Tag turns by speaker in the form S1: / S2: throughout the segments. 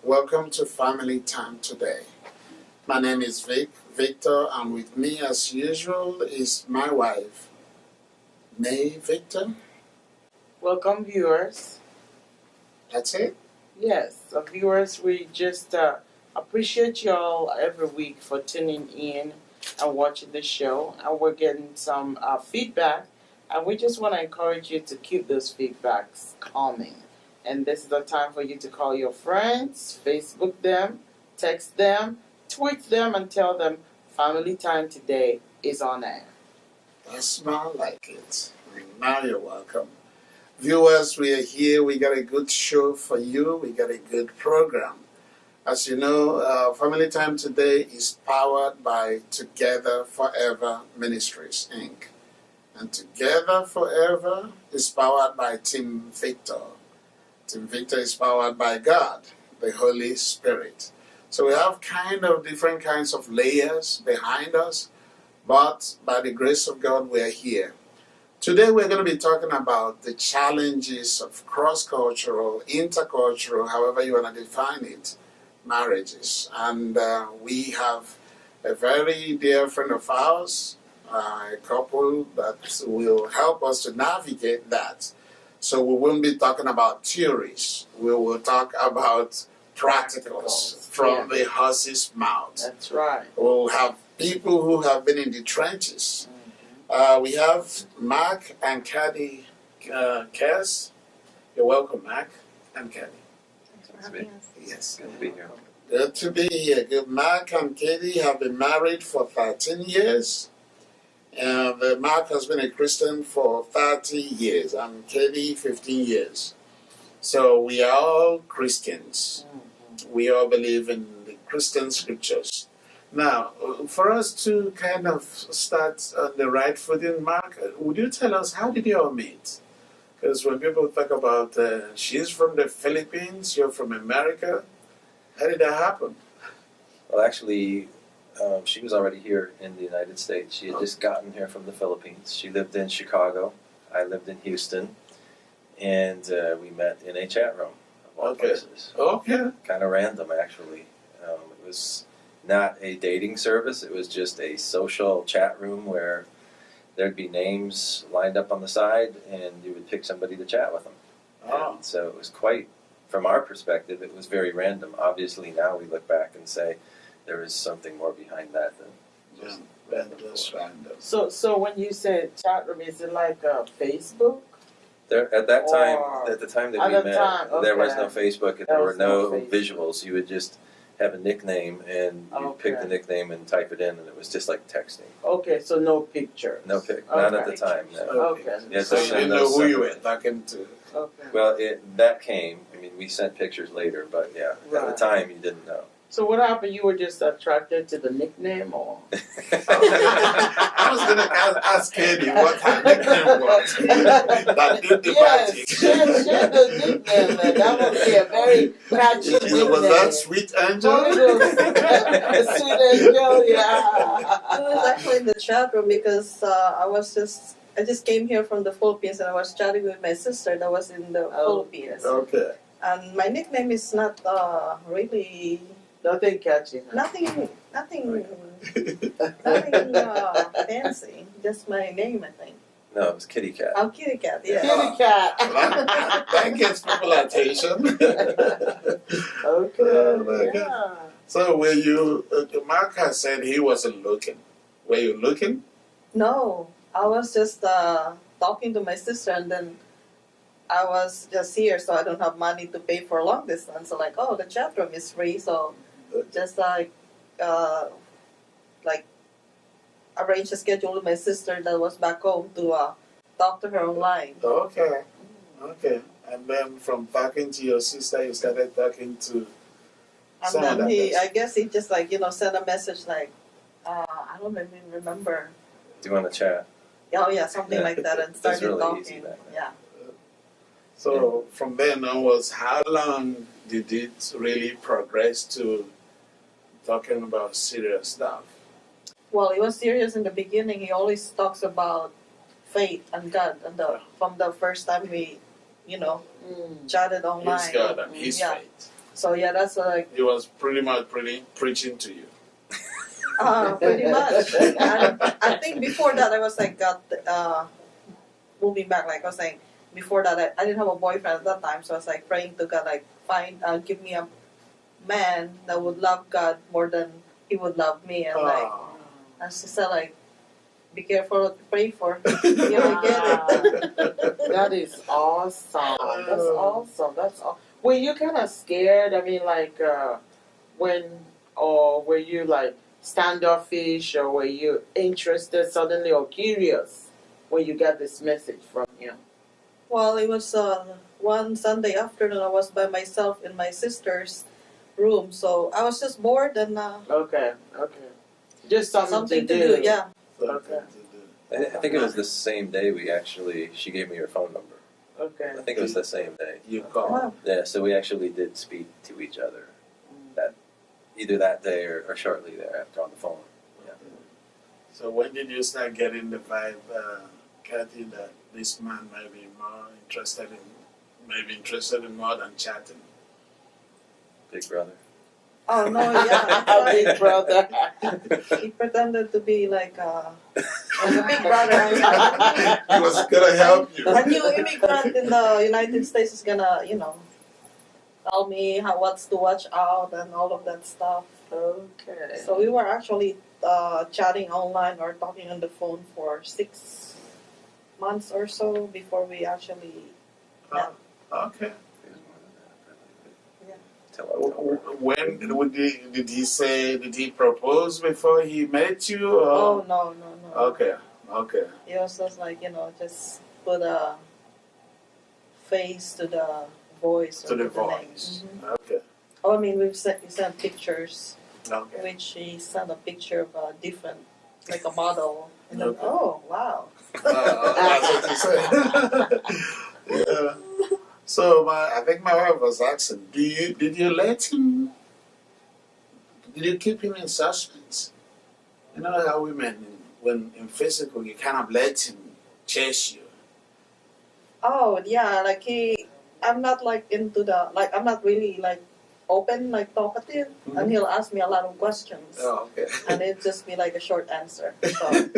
S1: Welcome to Family Time today. My name is Victor, and with me as usual is my wife, May Victor.
S2: Welcome, viewers.
S1: That's it?
S2: Yes, viewers, we just appreciate y'all every week for tuning in and watching the show. And we're getting some feedback, and we just want to encourage you to keep those feedbacks coming. And this is the time for you to call your friends, Facebook them, text them, tweet them, and tell them Family Time today is on air.
S1: That's not like it. Now you're welcome. Viewers, we are here. We got a good show for you. We got a good program. As you know, Family Time today is powered by Together Forever Ministries, Inc. And Together Forever is powered by Team Victor. Team Victor is powered by God, the Holy Spirit. So we have kind of different kinds of layers behind us, but by the grace of God, we are here. Today we're going to be talking about the challenges of cross-cultural, intercultural, however you want to define it, marriages. And we have a very dear friend of ours, a couple that will help us to navigate that. So we won't be talking about theories. We will talk about practicals from the horse's mouth.
S2: That's right.
S1: We'll have people who have been in the trenches. We have Mark and Caddy Kess. You're welcome, Mark and Caddy.
S3: Thanks for having us.
S1: Yes.
S4: Good to be here.
S1: Good to be here. Good. Mark and Katie have been married for 13 years. And Mark has been a Christian for 30 years. And Katie, 15 years. So we are all Christians. We all believe in the Christian scriptures. Now, for us to kind of start on the right footing, Mark, would you tell us, how did you all meet? Because when people talk about, she's from the Philippines, you're from America, how did that happen?
S4: Well, actually, she was already here in the United States. She had just gotten here from the Philippines. She lived in Chicago. I lived in Houston. And we met in a chat room, of all places.
S1: Okay.
S4: Kind of random, actually. It was not a dating service. It was just a social chat room where there'd be names lined up on the side, and you would pick somebody to chat with them.
S1: Oh.
S4: And so it was quite, from our perspective, it was very random. Obviously, now we look back and say there is something more behind that than just
S1: Random.
S2: So when you say chat room, is it like Facebook?
S4: There, at that time,
S2: Or-
S4: at the time that
S2: at
S4: we
S2: the
S4: met,
S2: time,
S4: there was
S2: okay.
S4: no Facebook and
S2: There
S4: there were
S2: was no
S4: no
S2: Facebook.
S4: visuals. You would just have a nickname and you pick
S2: Okay.
S4: the nickname and type it in, and it was just like texting.
S2: Okay, so no pictures.
S4: No pic, not at the
S2: Okay.
S4: time. No.
S2: Okay.
S4: Yeah,
S1: So
S4: so
S1: you
S4: send
S1: didn't know
S4: those
S1: who you were
S4: separate.
S1: talking to.
S2: Okay.
S4: Well, that came. I mean, we sent pictures later, but yeah, at the
S2: Right.
S4: time you didn't know.
S2: So what happened? You were just attracted to the nickname, or?
S1: I was going to ask Katie what her nickname was. That did the
S2: Yes,
S1: magic.
S2: share the nickname. Man. That would be a very catchy nickname.
S1: Was that Sweet Angel?
S2: Holy Ghost. Sweet Angel, yeah.
S3: It was actually in the chat room because I just came here from the Philippines and I was chatting with my sister that was in the Philippines.
S1: Okay.
S3: And my nickname is not really
S2: Nothing catchy. Huh?
S3: nothing fancy. Just my name, I think.
S4: No, it was Kitty Cat.
S3: Oh, Kitty Cat, yeah.
S2: Kitty cat.
S1: That gets people attention.
S2: Okay.
S1: Oh, my
S2: yeah.
S1: So were you, Mark has said he wasn't looking. Were you looking?
S3: No, I was just talking to my sister and then I was just here, so I don't have money to pay for long distance. So like, oh, the chat room is free, so just arrange a schedule with my sister that was back home to talk to her online.
S1: Okay. Okay. And then from talking to your sister, you started talking to
S3: And
S1: someone
S3: then
S1: that
S3: I guess he just sent a message like, I don't even remember.
S4: Do you want to chat?
S3: Oh yeah, something like that, and
S4: It's
S3: started
S4: really easy
S3: talking.
S4: back then.
S3: Yeah.
S1: So from then onwards, how long did it really progress to talking about serious stuff?
S3: Well, he was serious in the beginning. He always talks about faith and God, and from the first time we, chatted online.
S1: His God and his
S3: Yeah.
S1: faith.
S3: So yeah, that's like
S1: He was pretty much preaching to you.
S3: pretty much. And I think before that I was like got moving back. Like I was saying before that I didn't have a boyfriend at that time, so I was like praying to God like give me a man that would love God more than he would love me, and like I just said like be careful what you pray for. You know, get it.
S2: That is awesome. That's awesome. That's were you kind of scared? I mean, like when or were you like standoffish, or were you interested suddenly or curious when you got this message from him?
S3: Well, it was one Sunday afternoon. I was by myself in my sister's room, so I was just bored and
S2: Okay. Just something
S3: to do. Yeah.
S2: Okay.
S4: I think it was the same day she gave me her phone number.
S2: Okay.
S4: I think it was the same day.
S1: You called.
S3: Wow.
S4: Yeah, so we actually did speak to each other either that day or shortly thereafter on the phone. Yeah.
S1: So when did you start getting the vibe, Kathy, that this man might be interested in more than chatting?
S4: Big brother.
S3: Oh no, yeah.
S2: Big brother.
S3: He pretended to be like a big brother.
S1: He was gonna help you.
S3: A new immigrant in the United States is gonna, tell me what's to watch out and all of that stuff.
S2: Okay.
S3: So we were actually chatting online or talking on the phone for 6 months or so before we actually met.
S1: Okay.
S3: Yeah.
S4: Till October.
S1: When did he propose before he met you? Or?
S3: Oh no.
S1: Okay.
S3: It was just like, just put a face to the voice.
S1: To
S3: or
S1: the
S3: name.
S1: voice. Okay.
S3: Oh, I mean, we sent pictures,
S1: Okay.
S3: which he sent a picture of a different, like a model. And then,
S1: Okay.
S3: oh, wow.
S1: That's what you said. Yeah. So I think my wife was asking, did you keep him in suspense? You know how women, when in physical, you kind of let him chase you.
S3: Oh, yeah, like I'm not like into I'm not really like open, like talkative, and he'll ask me a lot of questions.
S1: Oh, okay.
S3: And it'd just be like a short answer. So,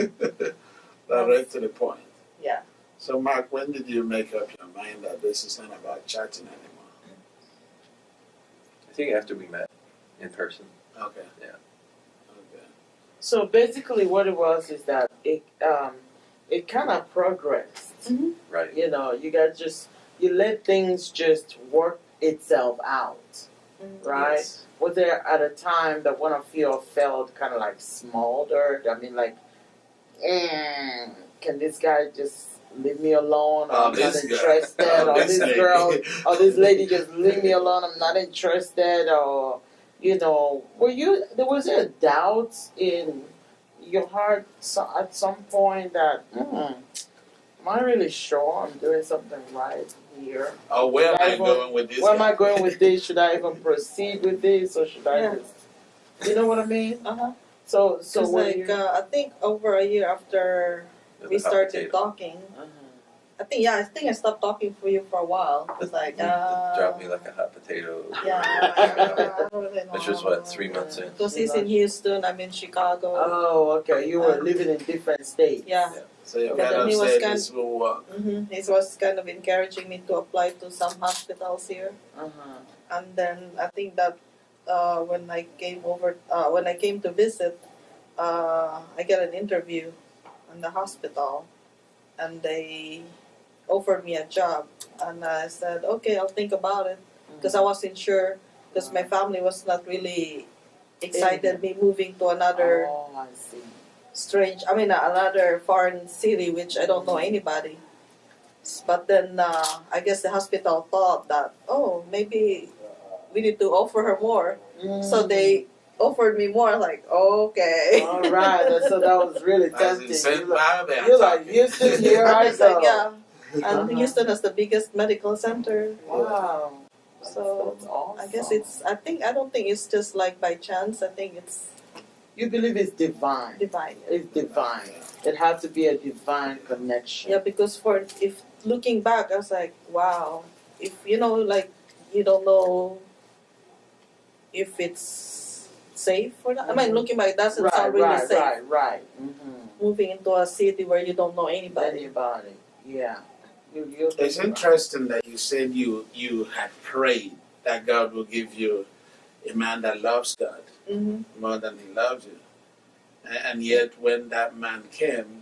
S1: Direct to the point.
S3: yeah.
S1: So, Mark, when did you make up your mind that this is not about chatting anymore?
S4: I think after we met in person.
S1: Okay.
S4: Yeah.
S1: Okay.
S2: So basically, what it was is that it kind of progressed.
S4: Right.
S2: You know, you let things just work itself out, right?
S4: Yes.
S2: Was there at a time that one of you felt kind of like smoldered? I mean, like, can this guy just leave me alone? Or I'm not
S1: this guy.
S2: interested. Or
S1: This
S2: this
S1: lady.
S2: girl, or this lady just leave me alone. I'm not interested. Or was there doubts in your heart at some point that, am I really sure I'm doing something right here?
S1: Oh, where am I
S2: Should
S1: going with this?
S2: Where am
S1: guy?
S2: I going with this? Should I even proceed with this, or should I
S3: Yeah.
S2: just, you know what I mean? So
S3: Because
S2: when
S3: like
S2: you,
S3: I think over a year after we started talking, I think I stopped talking for you for a while. It's like
S4: Drop me like a hot potato.
S3: yeah, I don't really know.
S4: Which was what, 3 months in?
S3: Because he's in Houston, I'm in Chicago.
S2: oh, okay, you were living in different states.
S3: Yeah.
S1: So you
S3: But
S1: kind
S3: then
S1: of
S3: he was
S1: said
S3: kind-
S1: this will work.
S3: He was kind of encouraging me to apply to some hospitals here, and then I think that when I came to visit, I got an interview in the hospital, and they offered me a job, and I said, okay, I'll think about it, because I wasn't sure, because my family was not really excited me moving to another
S2: Oh, I see.
S3: another foreign city, which I don't know anybody. But then I guess the hospital thought that, oh, maybe we need to offer her more. So they offered me more. Like, okay.
S2: All right, so that was really
S1: As
S2: tempting.
S1: in St. Barnabas.
S2: You're like, Houston, here
S3: And
S2: I
S3: it's like,
S2: go.
S3: yeah. And Houston has the biggest medical center.
S2: Wow.
S3: So
S2: That's awesome.
S3: I guess I don't think it's just like by chance. I think it's
S2: You believe it's divine.
S3: divine.
S2: It's divine. It has to be a divine connection.
S3: Yeah, because if looking back, I was like, wow. If like you don't know if it's safe for that. I mean, looking back, it doesn't sound really
S2: right,
S3: safe.
S2: right.
S3: Moving into a city where you don't know anybody.
S2: Anybody, yeah.
S1: It's interesting that you said you had prayed that God will give you a man that loves God more than he loves you. And yet when that man came,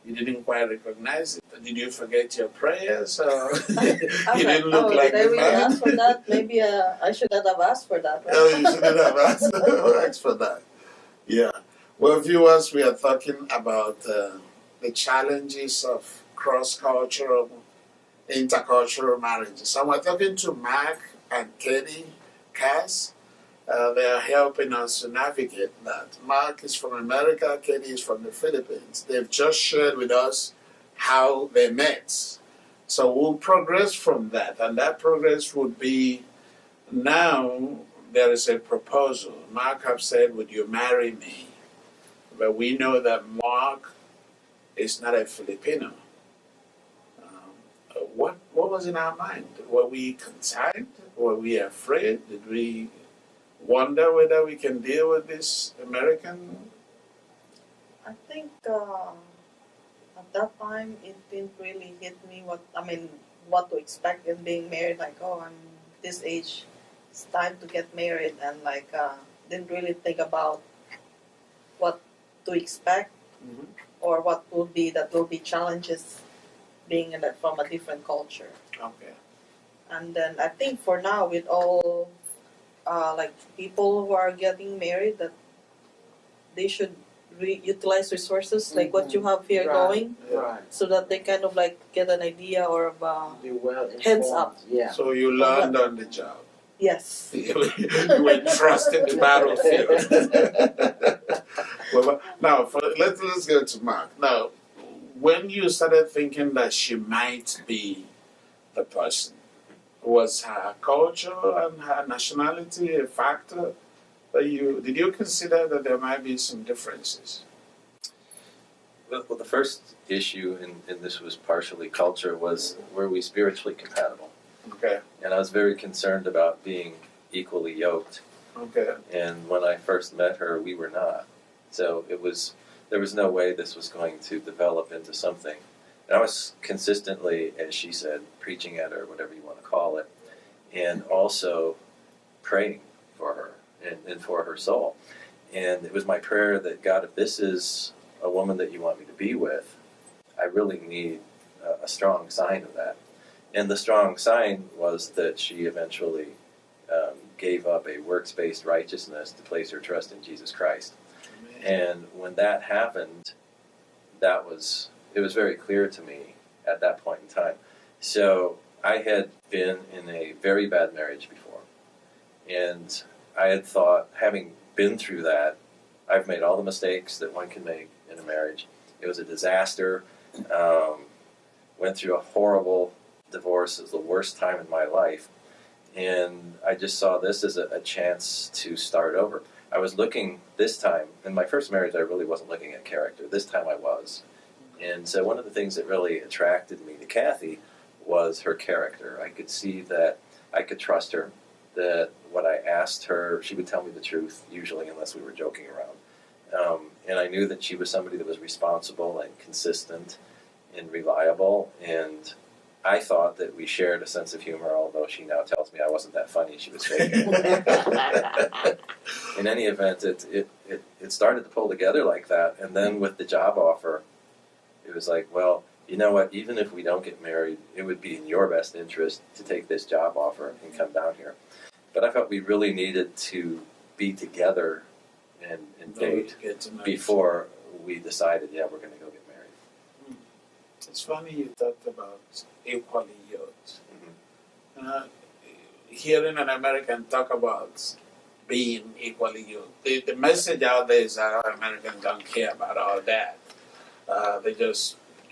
S1: you didn't quite recognize it. Did you forget your prayers? Or you didn't look like
S3: did I
S1: the
S3: really
S1: man?
S3: ask for that? Maybe I should not have asked for that. Right?
S1: Oh, you shouldn't have asked for that. Yeah. Well, viewers, we are talking about the challenges of cross-cultural, intercultural marriages. And we're talking to Mark and Katie Cass. They are helping us to navigate that. Mark is from America, Katie is from the Philippines. They've just shared with us how they met. So we'll progress from that, and that progress would be now there is a proposal. Mark have said, would you marry me? But we know that Mark is not a Filipino. What was in our mind? Were we concerned? Were we afraid? Did we wonder whether we can deal with this American?
S3: I think at that time it didn't really hit me what to expect in being married. Like, oh, I'm this age, it's time to get married, and didn't really think about what to expect or what will be challenges being from a different culture.
S1: Okay.
S3: And then I think for now, with all people who are getting married, that they should utilize resources like what you have here going,
S2: Right.
S3: so that they kind of get an idea or
S2: Be well informed.
S3: Heads up.
S2: Yeah.
S1: So you learned on the job.
S3: yes.
S1: You were trusted the battlefield. Well, now, let's go to Mark. Now, when you started thinking that she might be the person, was her culture and her nationality a factor? Did you consider that there might be some differences?
S4: Well, the first issue, and this was partially culture, was were we spiritually compatible?
S1: Okay.
S4: And I was very concerned about being equally yoked.
S1: Okay.
S4: And when I first met her, we were not. So there was no way this was going to develop into something. And I was consistently, as she said, preaching at her, whatever you want to call it, and also praying for her and for her soul. And it was my prayer that, God, if this is a woman that you want me to be with, I really need a strong sign of that. And the strong sign was that she eventually gave up a works-based righteousness to place her trust in Jesus Christ. And when that happened, it was very clear to me at that point in time. So I had been in a very bad marriage before. And I had thought, having been through that, I've made all the mistakes that one can make in a marriage. It was a disaster. Went through a horrible divorce. It was the worst time in my life. And I just saw this as a chance to start over. I was looking this time, in my first marriage I really wasn't looking at character. This time I was. And so one of the things that really attracted me to Kathy was her character. I could see that I could trust her, that what I asked her, she would tell me the truth, usually unless we were joking around. And I knew that she was somebody that was responsible and consistent and reliable, and I thought that we shared a sense of humor, although she now tells me I wasn't that funny, she was faking. In any event, it started to pull together like that, and then with the job offer, it was like, well, you know what, even if we don't get married, it would be in your best interest to take this job offer and come down here. But I felt we really needed to be together and date before we decided, yeah, we're going to go get married.
S1: It's funny you talked about equally yoked. Hearing an American talk about being equally yoked, the message out there is that our Americans don't care about all that.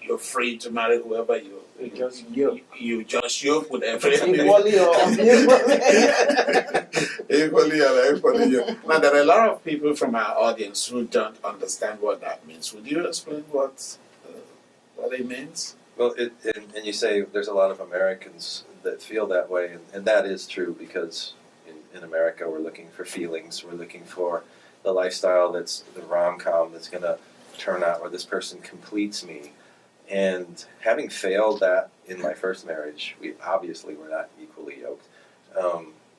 S1: You're free to marry whoever you just yoke with everyone.
S2: Equally or
S1: Equally or equally yoke. Now there are a lot of people from our audience who don't understand what that means. Would you explain what it means?
S4: Well, and you say there's a lot of Americans that feel that way, and that is true because in America, we're looking for feelings. We're looking for the lifestyle that's the rom-com that's going to turn out where this person completes me. And having failed that in my first marriage, we obviously were not equally yoked.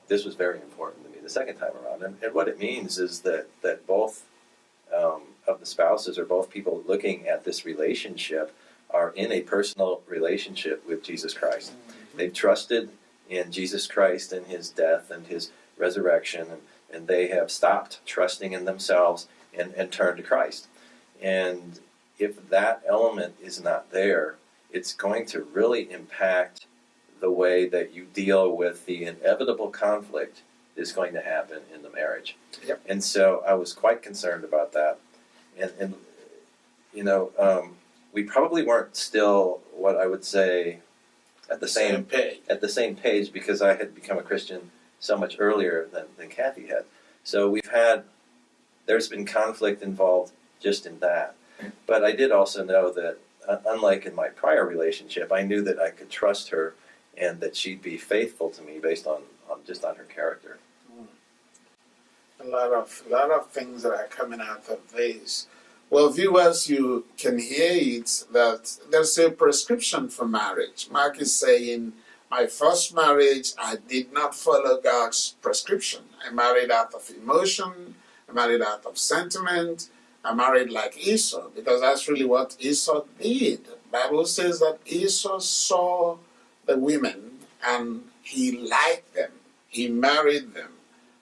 S4: This was very important to me the second time around. And what it means is that both of the spouses or both people looking at this relationship are in a personal relationship with Jesus Christ. They've trusted in Jesus Christ and his death and his resurrection, and they have stopped trusting in themselves and turned to Christ. And if that element is not there, it's going to really impact the way that you deal with the inevitable conflict that's going to happen in the marriage.
S1: Yep.
S4: And so I was quite concerned about that. And we probably weren't still what I would say at the same page because I had become a Christian so much earlier than Kathy had. So there's been conflict involved just in that. But I did also know that, unlike in my prior relationship, I knew that I could trust her and that she'd be faithful to me based on her character.
S1: A lot of things that are coming out of this. Well, viewers, you can hear it that there's a prescription for marriage. Mark is saying, my first marriage, I did not follow God's prescription. I married out of emotion. I married out of sentiment. I married like Esau, because that's really what Esau did. The Bible says that Esau saw the women and he liked them. He married them.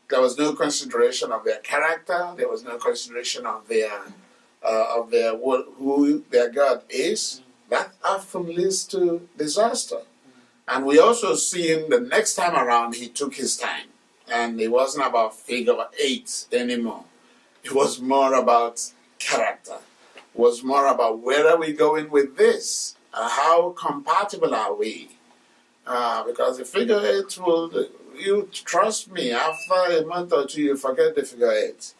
S1: There was no consideration of their character. There was no consideration of who their God is. That often leads to disaster. And we also see him the next time around, he took his time. And it wasn't about figure 8 anymore. It was more about character. It was more about where are we going with this? How compatible are we? Because the figure 8 you trust me, after a month or two, you forget the figure 8.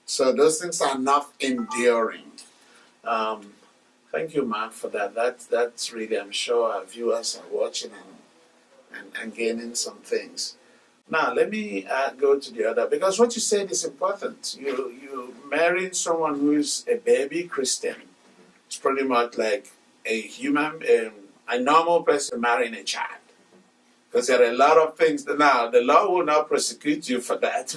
S1: So those things are not enduring. Thank you, Mark, for that. That's really, I'm sure our viewers are watching and gaining some things. Now, let me go to the other, because what you said is important. You marrying someone who is a baby Christian. It's pretty much like a normal person marrying a child. Because there are a lot of things that now the law will not prosecute you for that,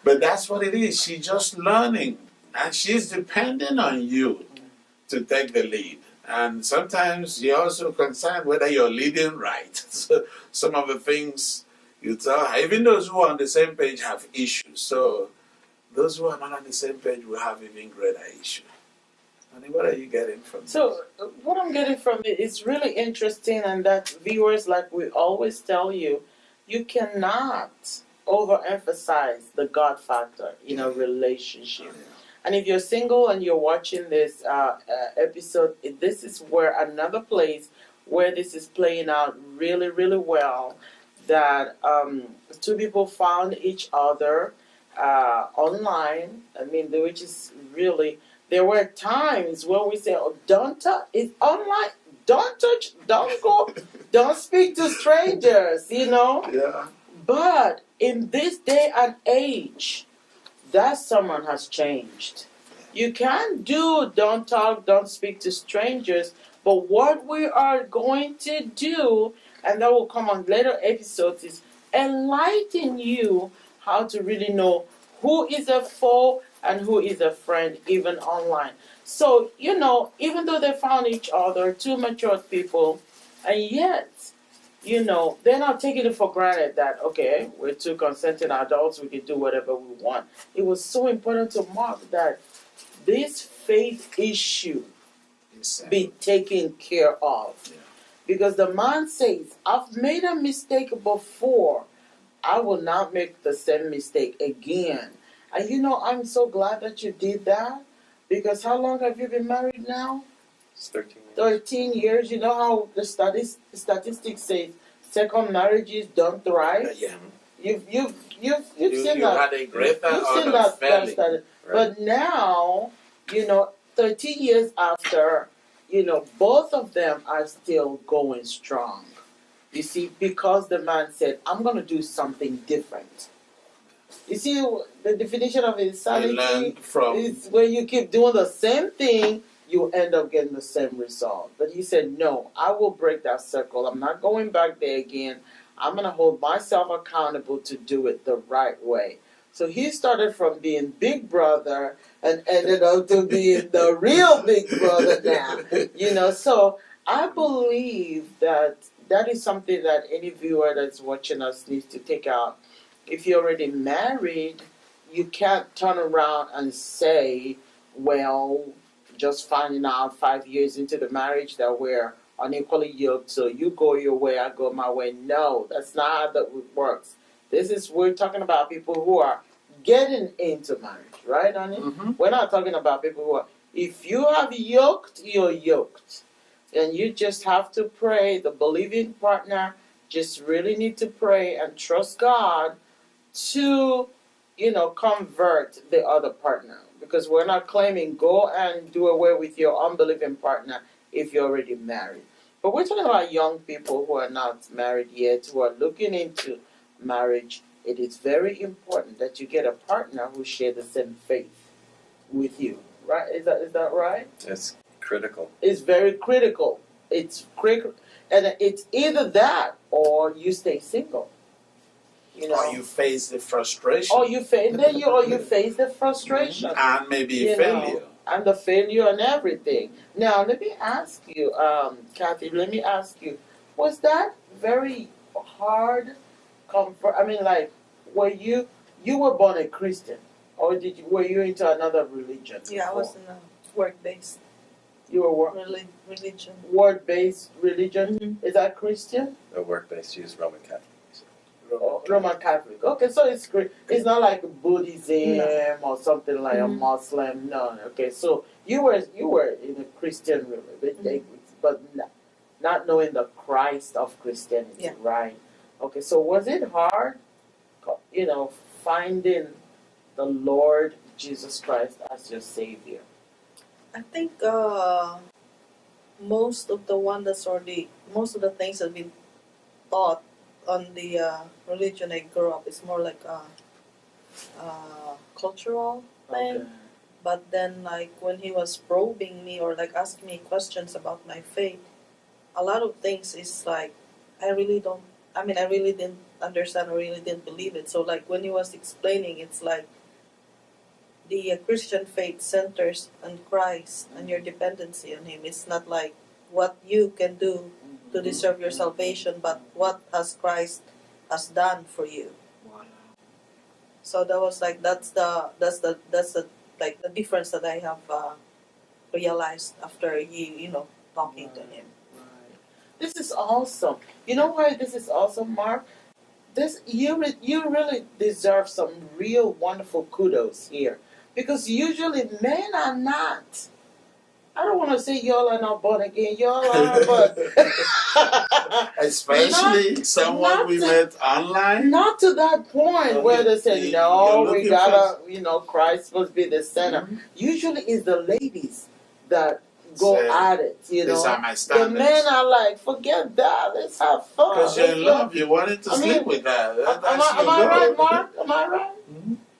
S1: but that's what it is. She's just learning, and she's depending on you to take the lead. And sometimes you're also concerned whether you're leading right. So some of the things you tell her, even those who are on the same page have issues. So those who are not on the same page will have even greater issues. Honey, what are you getting from this?
S2: So what I'm getting from it is really interesting, and that viewers, like we always tell you, you cannot overemphasize the God factor in a relationship.
S1: Yeah.
S2: And if you're single and you're watching this episode, this is where another place where this is playing out really, really well, that two people found each other online. I mean, which is really... There were times when we say, "Oh, don't touch. It's online. Don't touch. Don't go. Don't speak to strangers."
S1: Yeah.
S2: But in this day and age, that someone has changed. You can do don't talk, don't speak to strangers. But what we are going to do, and that will come on later episodes, is enlighten you how to really know who is a foe and who is a friend, even online. So, even though they found each other, two matured people, and yet, they're not taking it for granted that, okay, we're two consenting adults, we can do whatever we want. It was so important to Mark that this faith issue be taken care of.
S1: Yeah.
S2: Because the man says, I've made a mistake before. I will not make the same mistake again. And I'm so glad that you did that, because how long have you been married now?
S4: It's 13 years.
S2: 13 years. You know how the statistics say second marriages don't thrive?
S1: Yeah.
S2: You've seen
S1: You
S2: that.
S1: had a greater
S2: You've seen
S1: order
S2: that
S1: fairly.
S2: study.
S4: Right.
S2: But now, 13 years after, both of them are still going strong. You see, because the man said, I'm going to do something different. You see, the definition of
S1: I
S2: insanity
S1: learned from
S2: is when you keep doing the same thing, you end up getting the same result. But he said, no, I will break that circle. I'm not going back there again. I'm going to hold myself accountable to do it the right way. So he started from being big brother and ended up to being the real big brother now. You know, so I believe that that is something that any viewer that's watching us needs to take out. If you're already married, you can't turn around and say, well, just finding out 5 years into the marriage that we're unequally yoked, so you go your way, I go my way. No, that's not how that works. We're talking about people who are getting into marriage, right, honey?
S1: Mhm.
S2: We're not talking about people who are, if you have yoked, you're yoked. And you just have to pray. The believing partner just really need to pray and trust God to, convert the other partner. Because we're not claiming go and do away with your unbelieving partner if you're already married. But we're talking about young people who are not married yet, who are looking into marriage. It is very important that you get a partner who shares the same faith with you. Right? Is that right?
S4: It's critical.
S2: Is very critical. It's critical, and it's either that or you stay single.
S1: or you face the frustration
S2: Or you face the frustration
S1: and maybe
S2: you
S1: failure.
S2: know, and the failure and everything. Now let me ask you, Kathy. Let me ask you, was that very hard? Were you were born a Christian, or were you into another religion?
S3: Yeah, I was
S2: before?
S3: in a work-based
S2: You were
S3: religion.
S2: word-based religion.
S3: Mhm.
S2: Is that Christian?
S4: A work-based, use Roman Catholic.
S2: Oh, Roman Catholic. Okay, so it's not like Buddhism
S3: No.
S2: or something like a
S3: Mhm.
S2: Muslim. No. Okay, so you were in a Christian religion, but not knowing the Christ of Christianity,
S3: Yeah.
S2: right? Okay, so was it hard, finding the Lord Jesus Christ as your Savior?
S3: I think most of the things that we taught on the religion I grew up is more like a cultural thing.
S2: Okay.
S3: But then, like when he was probing me or like asking me questions about my faith, a lot of things is like I really didn't understand. I really didn't believe it. So like when he was explaining, it's like the Christian faith centers on Christ and your dependency on Him. It's not like what you can do to deserve your salvation, but what has Christ has done for you.
S1: Wow.
S3: So that was like that's the like the difference that I have realized after talking to him.
S2: Right. This is awesome. You know why this is awesome, Mark? You really deserve some real wonderful kudos here, because usually men are not. I don't want to say y'all are not born again. Y'all are, but
S1: Especially someone we met online.
S2: not to that point where they say,
S1: You're
S2: no, we
S1: looking
S2: gotta, Christ must be the center.
S1: Mhm.
S2: Usually it's the ladies that go
S1: Say,
S2: at it,
S1: These are my
S2: The
S1: standards.
S2: men are like, forget that, let's have fun.
S1: Because you're in
S2: Let's
S1: love, you wanted to
S2: I
S1: sleep
S2: mean,
S1: with her.
S2: Am
S1: That's
S2: I
S1: your
S2: right,
S1: goal.
S2: Mark? Am I right?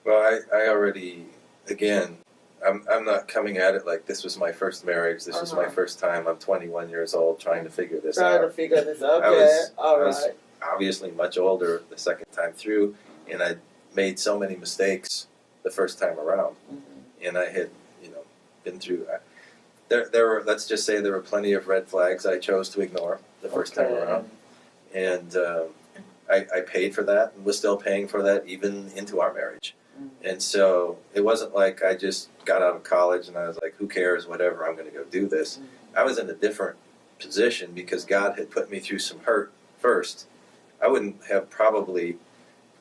S4: Well, I already, again, I'm not coming at it like this was my first marriage. This was my first time. I'm 21 years old trying to figure this
S2: Trying to
S4: out.
S2: figure this out.
S4: I
S2: Okay,
S4: was-
S2: all
S4: I was-
S2: right.
S4: Obviously much older the second time through, and I made so many mistakes the first time around. And I had, been through. There were, let's just say, there were plenty of red flags I chose to ignore the first time around, and I paid for that and was still paying for that even into our marriage. And so it wasn't like I just got out of college and I was like, who cares, whatever, I'm going to go do this. I was in a different position because God had put me through some hurt first. I wouldn't have probably,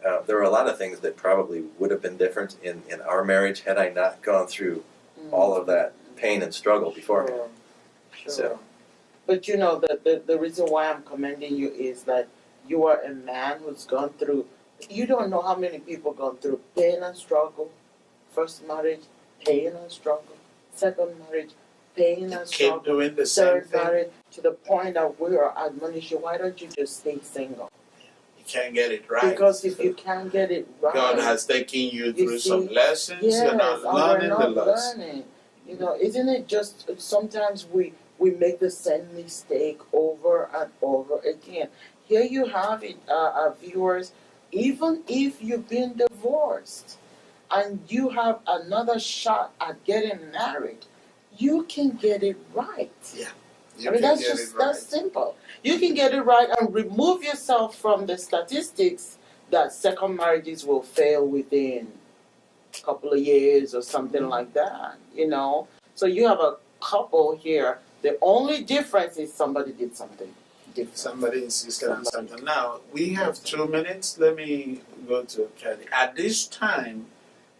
S4: there were a lot of things that probably would have been different in our marriage had I not gone through all of that pain and struggle beforehand.
S2: Sure.
S4: So.
S2: But the reason why I'm commending you is that you are a man who's gone through. You don't know how many people gone through pain and struggle. First marriage, pain and struggle. Second marriage, pain and
S1: Keep
S2: struggle,
S1: doing the same
S2: third
S1: thing.
S2: marriage, to the point that we are admonishing, why don't you just stay single?
S1: You can't get it right.
S2: Because if you can't get it right,
S1: God has taken you through
S2: see,
S1: some lessons.
S2: yes,
S1: You're not
S2: and
S1: learning
S2: we're
S1: the
S2: not
S1: lesson.
S2: learning. You know, isn't it just sometimes we make the same mistake over and over again? Here you have it, viewers. Even if you've been divorced and you have another shot at getting married, you can get it right.
S1: You
S2: I mean,
S1: can
S2: that's
S1: get
S2: just
S1: it right.
S2: that's simple. You can get it right and remove yourself from the statistics that second marriages will fail within a couple of years or something like that. You know, so you have a couple here. The only difference is somebody did something different.
S1: Somebody insisted on something. Now, we have 2 minutes. Let me go to Kelly. At this time,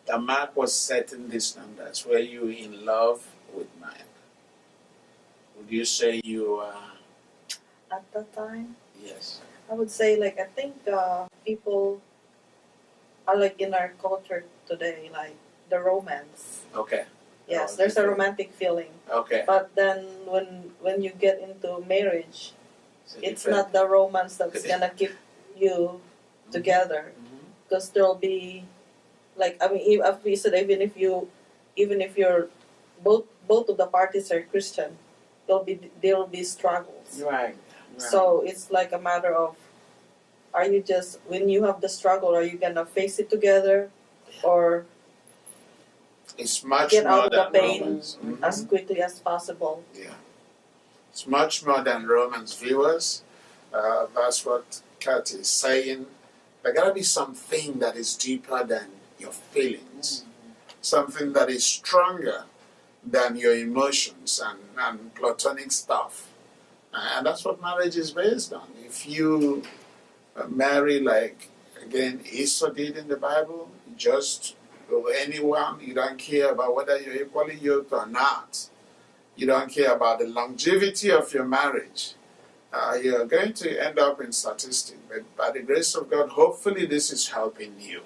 S1: the Mark was setting these standards. Were you in love with Mark? Would you say you are?
S3: At that time,
S1: Yes.
S3: I would say like I think people are like in our culture today, like the romance.
S1: Okay.
S3: Yes,
S1: Oh,
S3: there's a
S1: okay.
S3: romantic feeling.
S1: Okay.
S3: But then when you get into marriage,
S1: So
S3: it's
S1: different.
S3: not the romance that's gonna keep you together.
S1: Mhm.
S3: Because there'll be, like I mean, if we said even if you're both of the parties are Christian, there'll be struggles.
S2: Right.
S3: So it's like a matter of, are you just when you have the struggle, are you gonna face it together, or
S1: It's much
S3: get
S1: more
S3: out of the
S1: than
S3: pain
S1: romance. Mhm.
S3: as quickly as possible?
S1: Yeah. It's much more than romance, viewers. That's what Kat is saying. There gotta be something that is deeper than your feelings, something that is stronger than your emotions and platonic stuff. And that's what marriage is based on. If you marry like, again, Esau did in the Bible, just anyone, you don't care about whether you're equally yoked or not. You don't care about the longevity of your marriage. You're going to end up in statistics. But by the grace of God, hopefully this is helping you.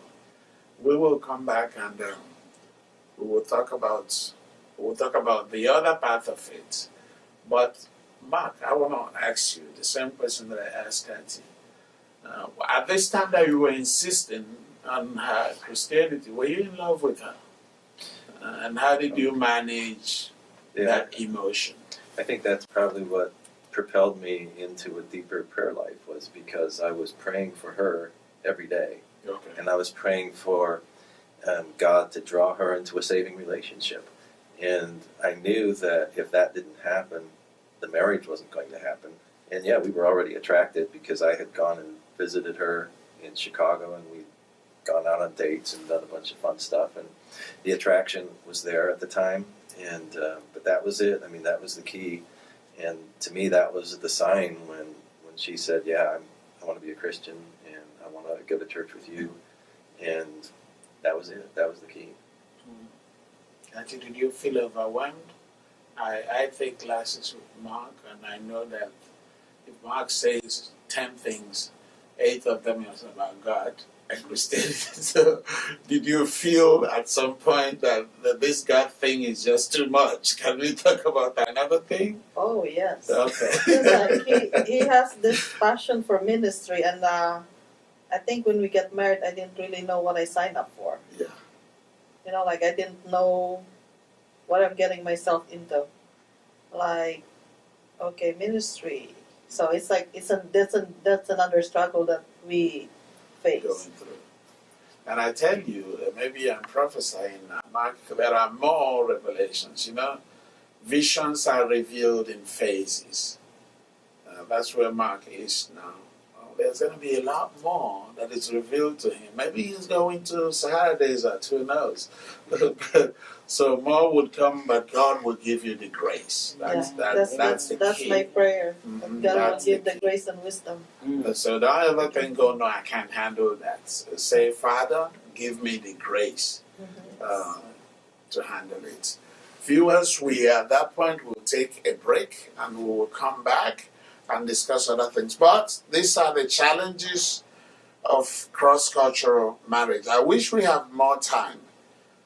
S1: We will come back and we will talk about the other part of it. But Mark, I want to ask you the same question that I asked Kathy. At this time that you were insisting on her Christianity, were you in love with her? And how did you manage that emotion?
S4: I think that's probably what propelled me into a deeper prayer life, was because I was praying for her every day.
S1: Okay.
S4: And I was praying for God to draw her into a saving relationship. And I knew that if that didn't happen, the marriage wasn't going to happen. And yeah, we were already attracted because I had gone and visited her in Chicago, and we'd gone out on dates and done a bunch of fun stuff. And the attraction was there at the time. And but that was it. I mean, that was the key. And to me, that was the sign when she said, yeah, I want to be a Christian, and I want to go to church with you. And that was it. That was the key.
S1: Auntie, did you feel overwhelmed? I take classes with Mark, and I know that if Mark says 10 things, 8 of them is about God and Christianity. So did you feel at some point that this God thing is just too much? Can we talk about another thing?
S3: Oh yes.
S1: Okay.
S3: Because he has this passion for ministry, and I think when we get married, I didn't really know what I signed up for.
S1: Yeah.
S3: You know, like I didn't know what I'm getting myself into. Like, okay, ministry. So it's like that's another struggle that we face.
S1: Going through. And I tell you, maybe I'm prophesying now, Mark, there are more revelations, you know. Visions are revealed in phases. That's where Mark is now. There's going to be a lot more that is revealed to him. Maybe he's going to Sahara Desert, who knows? So more would come, but God will give you the grace. That's the key.
S3: my prayer.
S1: Mhm,
S3: God will
S1: that's
S3: give
S1: the
S3: the grace and wisdom.
S1: So don't ever think, oh no, I can't handle that. Say, Father, give me the grace to handle it. Viewers, we at that point will take a break and we will come back and discuss other things. But these are the challenges of cross-cultural marriage. I wish we have more time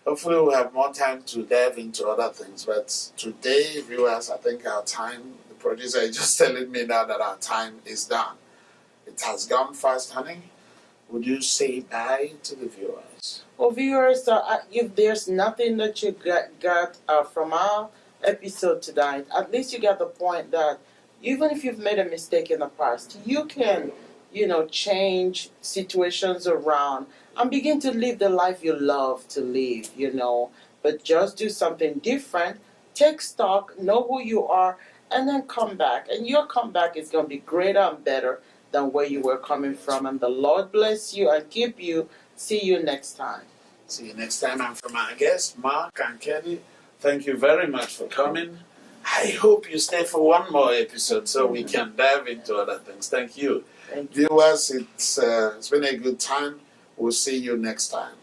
S1: Hopefully we'll have more time to dive into other things. But today, viewers, I think our time, the producer is just telling me now that our time is done. It has gone fast, honey. Would you say bye to the viewers?
S2: Well, viewers, if there's nothing that you got from our episode tonight, at least you got the point that even if you've made a mistake in the past, you can, change situations around and begin to live the life you love to live, But just do something different, take stock, know who you are, and then come back. And your comeback is going to be greater and better than where you were coming from. And the Lord bless you and keep you. See you next time.
S1: See you next time. And from our guests, Mark and Kelly, thank you very much for coming. I hope you stay for one more episode so we can dive into other things. Thank you.
S2: Thank you.
S1: Viewers, it's been a good time. We'll see you next time.